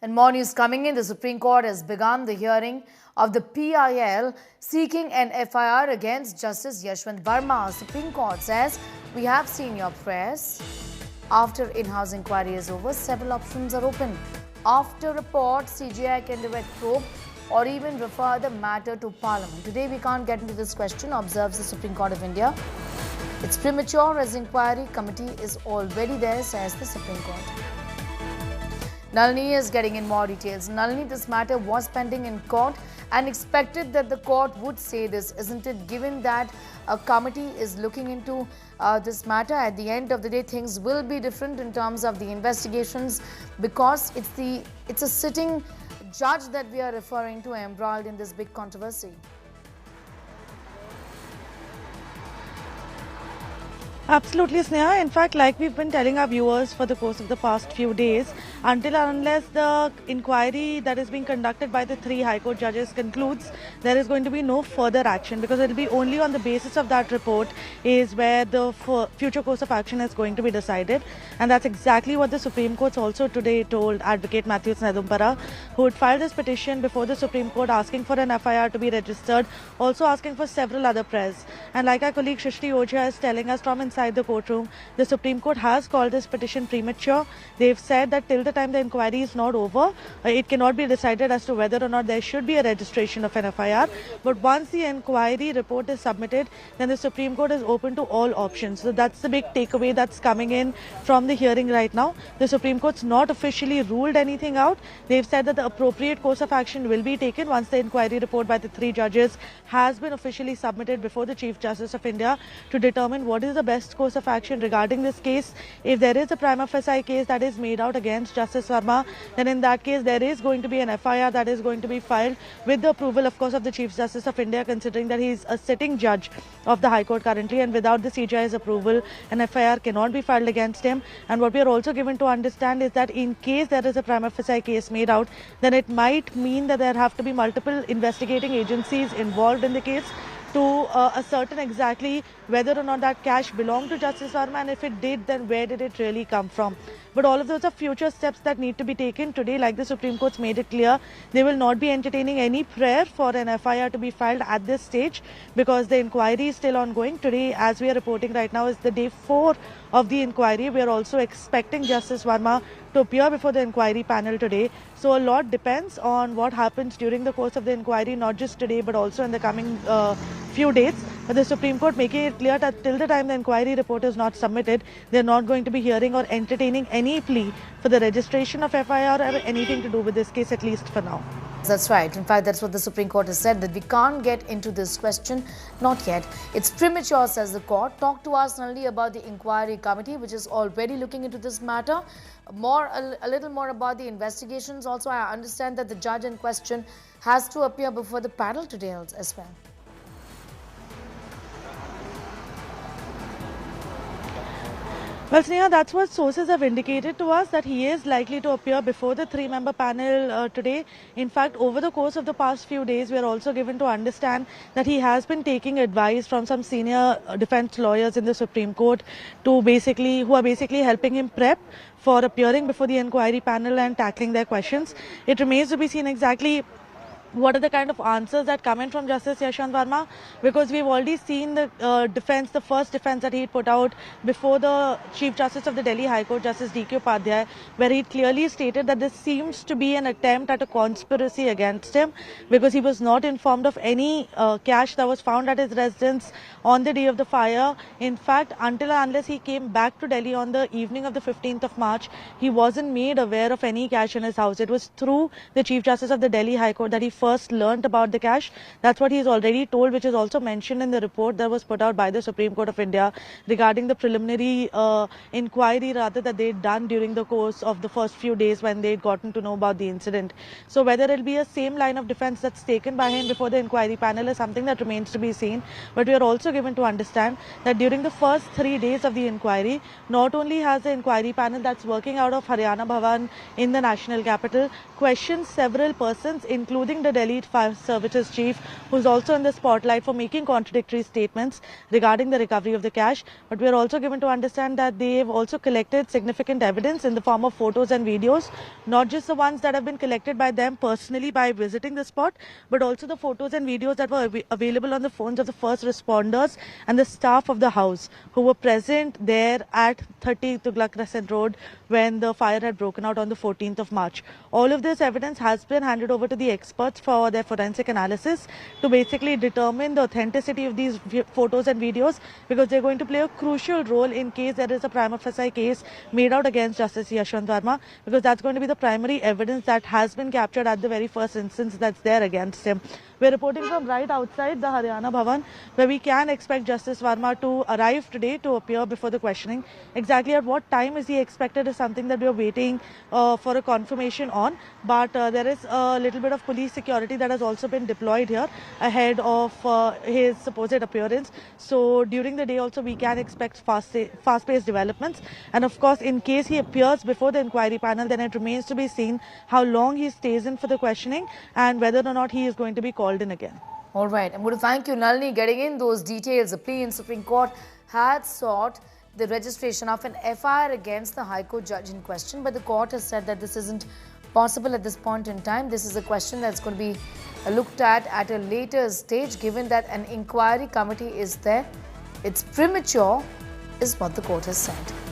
And more news coming in. The Supreme Court has begun the hearing of the PIL seeking an FIR against Justice Yashwant Verma. Supreme Court says, we have seen your prayers. After in-house inquiry is over, several options are open. After report, CJI can direct probe or even refer the matter to Parliament. Today, we can't get into this question, observes the Supreme Court of India. It's premature as inquiry committee is already there, says the Supreme Court. Nalini is getting in more details. Nalini, this matter was pending in court and expected that the court would say this, isn't it? Given that a committee is looking into this matter, at the end of the day, things will be different in terms of the investigations because it's a sitting judge that we are referring to embroiled in this big controversy. Absolutely, Sneha. In fact, like we've been telling our viewers for the course of the past few days, until and unless the inquiry that is being conducted by the 3 High Court judges concludes, there is going to be no further action because it will be only on the basis of that report is where the future course of action is going to be decided. And that's exactly what the Supreme Court also today told Advocate Matthews Nedumpara, who had filed this petition before the Supreme Court asking for an FIR to be registered, also asking for several other prayers. And like our colleague Shrishti Ojha is telling us from inside the courtroom, the Supreme Court has called this petition premature. They've said that till the time the inquiry is not over, it cannot be decided as to whether or not there should be a registration of an FIR. But once the inquiry report is submitted, then the Supreme Court is open to all options. So that's the big takeaway that's coming in from the hearing right now. The Supreme Court's not officially ruled anything out. They've said that the appropriate course of action will be taken once the inquiry report by the 3 judges has been officially submitted before the Chief Justice of India to determine what is the best course of action regarding this case. If there is a prima facie case that is made out against Justice Verma, then in that case there is going to be an FIR that is going to be filed with the approval, of course, of the Chief Justice of India, considering that he is a sitting judge of the High Court currently, and without the CJI's approval, an FIR cannot be filed against him. And what we are also given to understand is that in case there is a prima facie case made out, then it might mean that there have to be multiple investigating agencies involved in the case to ascertain exactly whether or not that cash belonged to Justice Verma, and if it did, then where did it really come from. But all of those are future steps that need to be taken. Today, like the Supreme Court's made it clear, they will not be entertaining any prayer for an FIR to be filed at this stage because the inquiry is still ongoing. Today, as we are reporting right now, is the day 4 of the inquiry. We are also expecting Justice Verma to appear before the inquiry panel today. So a lot depends on what happens during the course of the inquiry, not just today, but also in the coming few days. But the Supreme Court making it clear that till the time the inquiry report is not submitted, they are not going to be hearing or entertaining any plea for the registration of FIR or anything to do with this case, at least for now. That's right. In fact, that's what the Supreme Court has said, that we can't get into this question. Not yet. It's premature, says the court. Talk to us, Nalini, about the inquiry committee, which is already looking into this matter. A little more about the investigations. Also, I understand that the judge in question has to appear before the panel today as well. Well, Sneha, that's what sources have indicated to us, that he is likely to appear before the 3-member panel today. In fact, over the course of the past few days, we are also given to understand that he has been taking advice from some senior defense lawyers in the Supreme Court who are basically helping him prep for appearing before the inquiry panel and tackling their questions. It remains to be seen exactly what are the kind of answers that come in from Justice Yashwant Verma, because we've already seen the the first defense that he put out before the Chief Justice of the Delhi High Court, Justice D.K. Upadhyay, where he clearly stated that this seems to be an attempt at a conspiracy against him because he was not informed of any cash that was found at his residence on the day of the fire. In fact, until and unless he came back to Delhi on the evening of the 15th of March, he wasn't made aware of any cash in his house. It was through the Chief Justice of the Delhi High Court that he first learnt about the cash. That's what he's already told, which is also mentioned in the report that was put out by the Supreme Court of India regarding the preliminary inquiry that they'd done during the course of the first few days when they'd gotten to know about the incident. So whether it'll be a same line of defense that's taken by him before the inquiry panel is something that remains to be seen. But we are also given to understand that during the first 3 days of the inquiry, not only has the inquiry panel that's working out of Haryana Bhavan in the national capital questioned several persons, including the Delhi Fire Services chief, who's also in the spotlight for making contradictory statements regarding the recovery of the cash. But we are also given to understand that they've also collected significant evidence in the form of photos and videos, not just the ones that have been collected by them personally by visiting the spot, but also the photos and videos that were available on the phones of the first responders and the staff of the house who were present there at 30 Tughlaq Crescent Road when the fire had broken out on the 14th of March. All of this evidence has been handed over to the experts for their forensic analysis to basically determine the authenticity of these photos and videos, because they're going to play a crucial role in case there is a prima facie case made out against Justice Yashwant Verma, because that's going to be the primary evidence that has been captured at the very first instance that's there against him. We're reporting from right outside the Haryana Bhavan, where we can expect Justice Verma to arrive today to appear before the questioning. Exactly at what time is he expected is something that we are waiting for a confirmation on. But there is a little bit of police security that has also been deployed here ahead of his supposed appearance. So during the day also we can expect fast-paced developments. And of course, in case he appears before the inquiry panel, then it remains to be seen how long he stays in for the questioning and whether or not he is going to be called in again. All right. I'm going to thank you, Nalini, getting in those details. The plea in Supreme Court had sought the registration of an FIR against the High Court judge in question, but the court has said that this isn't possible at this point in time. This is a question that's going to be looked at a later stage, given that an inquiry committee is there. It's premature, is what the court has said.